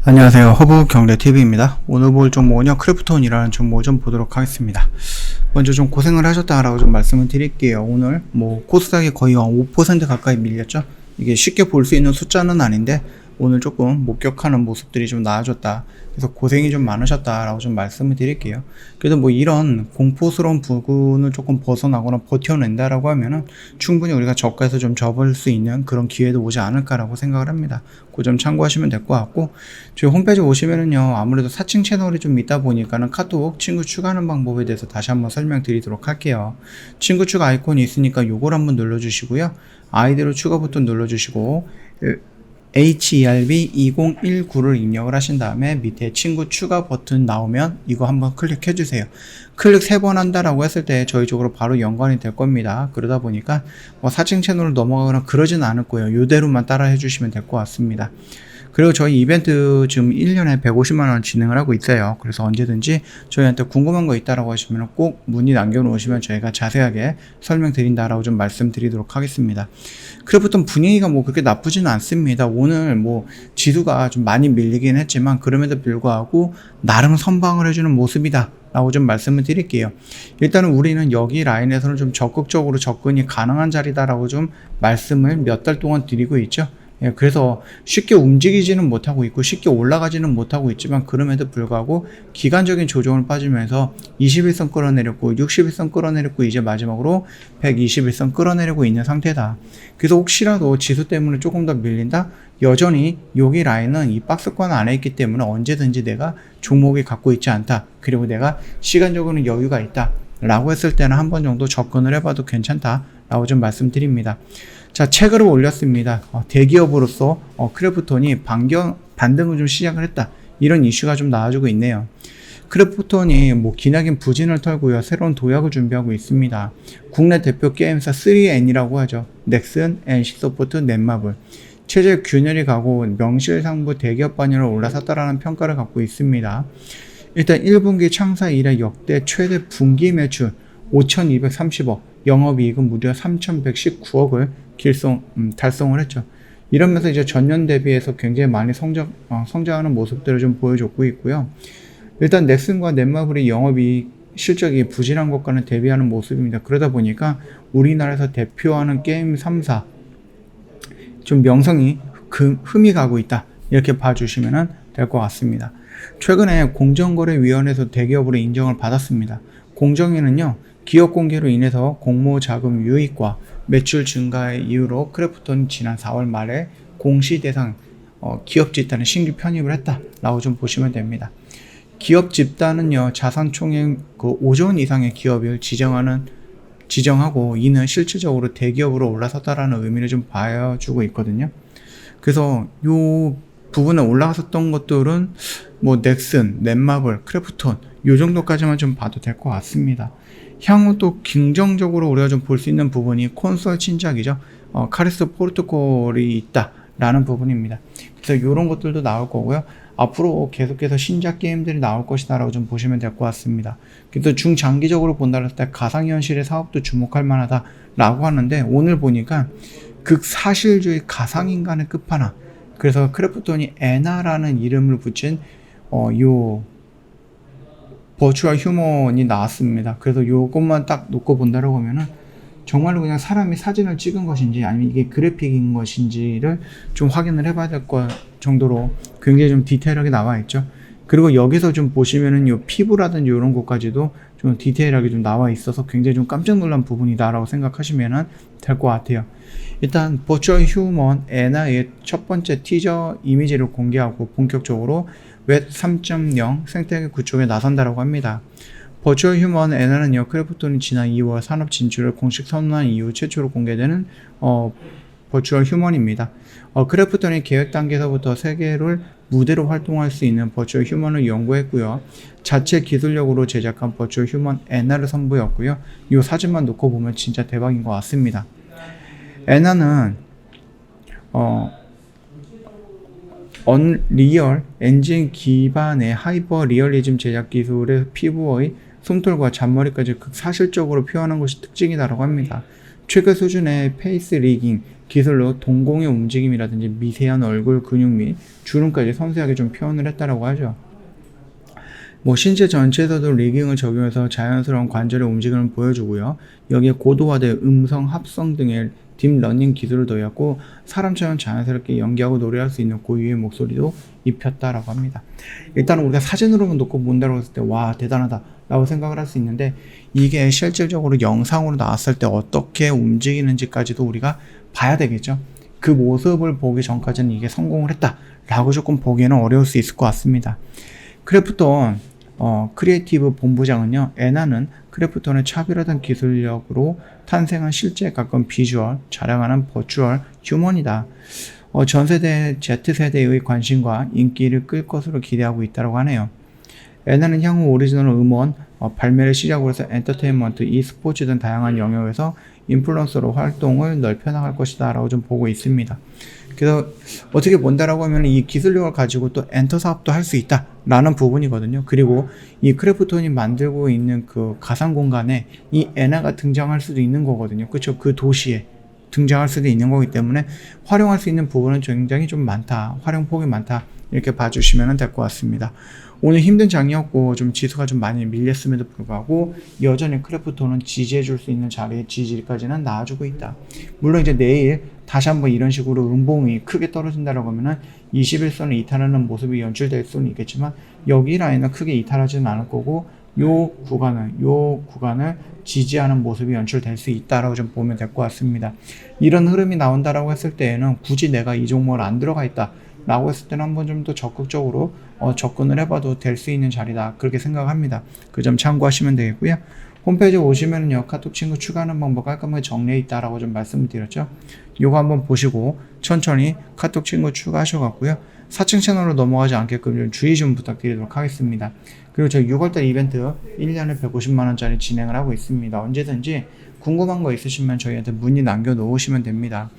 안녕하세요. 허브경제TV입니다. 오늘 볼 종목은요, 크래프톤이라는 종목을 좀 보도록 하겠습니다. 먼저 좀 고생을 하셨다라고 좀 말씀을 드릴게요. 오늘 코스닥이 거의 5% 가까이 밀렸죠. 이게 쉽게 볼 수 있는 숫자는 아닌데 오늘 조금 목격하는 모습들이 좀 나아졌다. 그래서 고생이 좀 많으셨다라고 좀 말씀을 드릴게요. 그래도 이런 공포스러운 부분을 조금 벗어나거나 버텨낸다라고 하면은 충분히 우리가 저가에서 좀 접을 수 있는 그런 기회도 오지 않을까라고 생각을 합니다. 그 점 참고하시면 될 것 같고, 저희 홈페이지 오시면은요, 아무래도 사칭 채널이 좀 있다 보니까는 카톡 친구 추가하는 방법에 대해서 다시 한번 설명드리도록 할게요. 친구 추가 아이콘이 있으니까 요걸 한번 눌러주시고요. 아이디로 추가 버튼 눌러주시고 HERB2019를 입력을 하신 다음에 밑에 친구 추가 버튼 나오면 이거 한번 클릭해 주세요. 클릭 3번 한다라고 했을 때 저희 쪽으로 바로 연관이 될 겁니다. 그러다 보니까 사칭 채널을 넘어가거나 그러진 않을 거예요. 이대로만 따라 해주시면 될 것 같습니다. 그리고 저희 이벤트 지금 1년에 150만원 진행을 하고 있어요. 그래서 언제든지 저희한테 궁금한 거 있다라고 하시면 꼭 문의 남겨놓으시면 저희가 자세하게 설명드린다라고 좀 말씀드리도록 하겠습니다. 크래프톤 분위기가 그렇게 나쁘지는 않습니다. 오늘 지수가 좀 많이 밀리긴 했지만 그럼에도 불구하고 나름 선방을 해주는 모습이다 라고 좀 말씀을 드릴게요. 일단은 우리는 여기 라인에서는 좀 적극적으로 접근이 가능한 자리다라고 좀 말씀을 몇 달 동안 드리고 있죠. 그래서 쉽게 움직이지는 못하고 있고 쉽게 올라가지는 못하고 있지만 그럼에도 불구하고 기간적인 조정을 빠지면서 21선 끌어내렸고 61선 끌어내렸고 이제 마지막으로 121선 끌어내리고 있는 상태다. 그래서 혹시라도 지수 때문에 조금 더 밀린다? 여전히 여기 라인은 이 박스권 안에 있기 때문에 언제든지 내가 종목이 갖고 있지 않다. 그리고 내가 시간적으로는 여유가 있다 라고 했을 때는 한 번 정도 접근을 해봐도 괜찮다 라고 좀 말씀드립니다. 자, 책을 올렸습니다. 대기업으로서 크래프톤이 반등을 좀 시작을 했다. 이런 이슈가 좀 나와주고 있네요. 크래프톤이 기나긴 부진을 털고요. 새로운 도약을 준비하고 있습니다. 국내 대표 게임사 3N이라고 하죠. 넥슨, NC소프트, 넷마블. 체제 균열이 가고 명실상부 대기업 반열을 올라섰다라는 평가를 갖고 있습니다. 일단 1분기 창사 이래 역대 최대 분기 매출 5,230억, 영업이익은 무려 3,119억을 달성을 했죠. 이러면서 이제 전년 대비해서 굉장히 많이 성장하는 모습들을 좀 보여줬고 있고요. 일단 넥슨과 넷마블의 영업이익 실적이 부진한 것과는 대비하는 모습입니다. 그러다 보니까 우리나라에서 대표하는 게임 3사 좀 명성이 흠이 가고 있다. 이렇게 봐주시면 될 것 같습니다. 최근에 공정거래위원회에서 대기업으로 인정을 받았습니다. 공정위는요, 기업 공개로 인해서 공모 자금 유입과 매출 증가의 이유로 크래프톤이 지난 4월 말에 공시 대상 기업 집단에 신규 편입을 했다라고 좀 보시면 됩니다. 기업 집단은요, 자산 총액 5조 원 이상의 기업을 지정하고 이는 실질적으로 대기업으로 올라섰다라는 의미를 좀 보여주고 있거든요. 그래서 요 부분에 올라갔었던 것들은 넥슨, 넷마블, 크래프톤 요 정도까지만 좀 봐도 될 것 같습니다. 향후 또 긍정적으로 우리가 좀 볼 수 있는 부분이 콘솔 신작이죠. 카리스 포르투갈이 있다라는 부분입니다. 그래서 이런 것들도 나올 거고요. 앞으로 계속해서 신작 게임들이 나올 것이다라고 좀 보시면 될 것 같습니다. 그래도 중장기적으로 본다고 했을 때 가상현실의 사업도 주목할 만하다라고 하는데 오늘 보니까 극사실주의 가상인간의 끝판왕. 그래서 크래프톤이 에나라는 이름을 붙인 요 버추얼 휴먼이 나왔습니다. 그래서 요것만 딱 놓고 본다라고 하면은 정말로 그냥 사람이 사진을 찍은 것인지 아니면 이게 그래픽인 것인지를 좀 확인을 해봐야 될 것 정도로 굉장히 좀 디테일하게 나와 있죠. 그리고 여기서 좀 보시면은 요 피부라든지 이런 것까지도 좀 디테일하게 좀 나와 있어서 굉장히 좀 깜짝 놀란 부분이다라고 생각하시면은 될 것 같아요. 일단 버추얼 휴먼 에나의 첫 번째 티저 이미지를 공개하고 본격적으로 웹 3.0 생태계 구축에 나선다라고 합니다. 버추얼 휴먼 에나는요, 크래프톤이 지난 2월 산업 진출을 공식 선언한 이후 최초로 공개되는 버추얼 휴먼입니다. 크래프톤이 계획 단계에서부터 세계를 무대로 활동할 수 있는 버추얼 휴먼을 연구했고요. 자체 기술력으로 제작한 버추얼 휴먼 에나를 선보였고요. 이 사진만 놓고 보면 진짜 대박인 것 같습니다. 에나는 언리얼 엔진 기반의 하이퍼 리얼리즘 제작 기술의 피부의 솜털과 잔머리까지 극사실적으로 표현한 것이 특징이다라고 합니다. 최고 수준의 페이스 리깅 기술로 동공의 움직임이라든지 미세한 얼굴 근육 및 주름까지 섬세하게 좀 표현을 했다라고 하죠. 신체 전체에서도 리깅을 적용해서 자연스러운 관절의 움직임을 보여주고요. 여기에 고도화된 음성 합성 등의 딥러닝 기술을 더했고 사람처럼 자연스럽게 연기하고 노래할 수 있는 고유의 목소리도 입혔다라고 합니다. 일단 우리가 사진으로만 놓고 본다고 했을 때 와 대단하다 라고 생각을 할 수 있는데 이게 실질적으로 영상으로 나왔을 때 어떻게 움직이는지까지도 우리가 봐야 되겠죠. 그 모습을 보기 전까지는 이게 성공을 했다 라고 조금 보기에는 어려울 수 있을 것 같습니다. 크래프톤 크리에이티브 본부장은요, 에나는 크래프톤의 차별화된 기술력으로 탄생한 실제에 가까운 비주얼, 자랑하는 버추얼 휴먼이다. 전 세대 Z세대의 관심과 인기를 끌 것으로 기대하고 있다고 하네요. 에나는 향후 오리지널 음원, 발매를 시작으로 해서 엔터테인먼트, e스포츠 등 다양한 영역에서 인플루언서로 활동을 넓혀나갈 것이다 라고 좀 보고 있습니다. 그래서 어떻게 본다라고 하면 이 기술력을 가지고 또 엔터 사업도 할 수 있다 라는 부분이거든요. 그리고 이 크래프톤이 만들고 있는 그 가상 공간에 이 에나가 등장할 수도 있는 거거든요. 그렇죠? 그 도시에 등장할 수도 있는 거기 때문에 활용할 수 있는 부분은 굉장히 좀 많다. 활용폭이 많다. 이렇게 봐주시면 될 것 같습니다. 오늘 힘든 장이었고 좀 지수가 좀 많이 밀렸음에도 불구하고 여전히 크래프톤은 지지해줄 수 있는 자리에 지지까지는 나와주고 있다. 물론 이제 내일 다시 한번 이런 식으로 음봉이 크게 떨어진다라고 하면은 21선을 이탈하는 모습이 연출될 수는 있겠지만 여기 라인은 크게 이탈하지는 않을 거고 요 구간을 지지하는 모습이 연출될 수 있다라고 좀 보면 될 것 같습니다. 이런 흐름이 나온다라고 했을 때에는 굳이 내가 이 종목을 안 들어가 있다 라고 했을 때는 한번 좀 더 적극적으로 접근을 해봐도 될 수 있는 자리다 그렇게 생각합니다. 그 점 참고하시면 되겠고요. 홈페이지에 오시면은요, 카톡 친구 추가하는 방법 깔끔하게 정리해 있다라고 좀 말씀을 드렸죠. 요거 한번 보시고 천천히 카톡 친구 추가하셔갖고요. 4층 채널로 넘어가지 않게끔 좀 주의 좀 부탁드리도록 하겠습니다. 그리고 저희 6월달 이벤트 1년에 150만원짜리 진행을 하고 있습니다. 언제든지 궁금한 거 있으시면 저희한테 문의 남겨놓으시면 됩니다.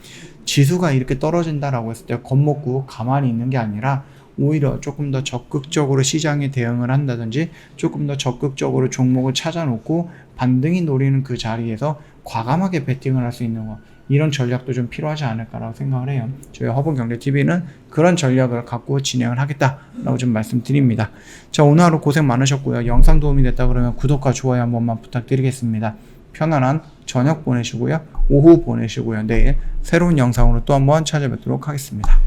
지수가 이렇게 떨어진다라고 했을 때 겁먹고 가만히 있는 게 아니라 오히려 조금 더 적극적으로 시장에 대응을 한다든지 조금 더 적극적으로 종목을 찾아놓고 반등이 노리는 그 자리에서 과감하게 베팅을 할 수 있는 거, 이런 전략도 좀 필요하지 않을까라고 생각을 해요. 저희 허브경제TV는 그런 전략을 갖고 진행을 하겠다라고 좀 말씀드립니다. 자, 오늘 하루 고생 많으셨고요. 영상 도움이 됐다 그러면 구독과 좋아요 한 번만 부탁드리겠습니다. 편안한 저녁 보내시고요. 오후 보내시고요. 내일 새로운 영상으로 또 한번 찾아뵙도록 하겠습니다.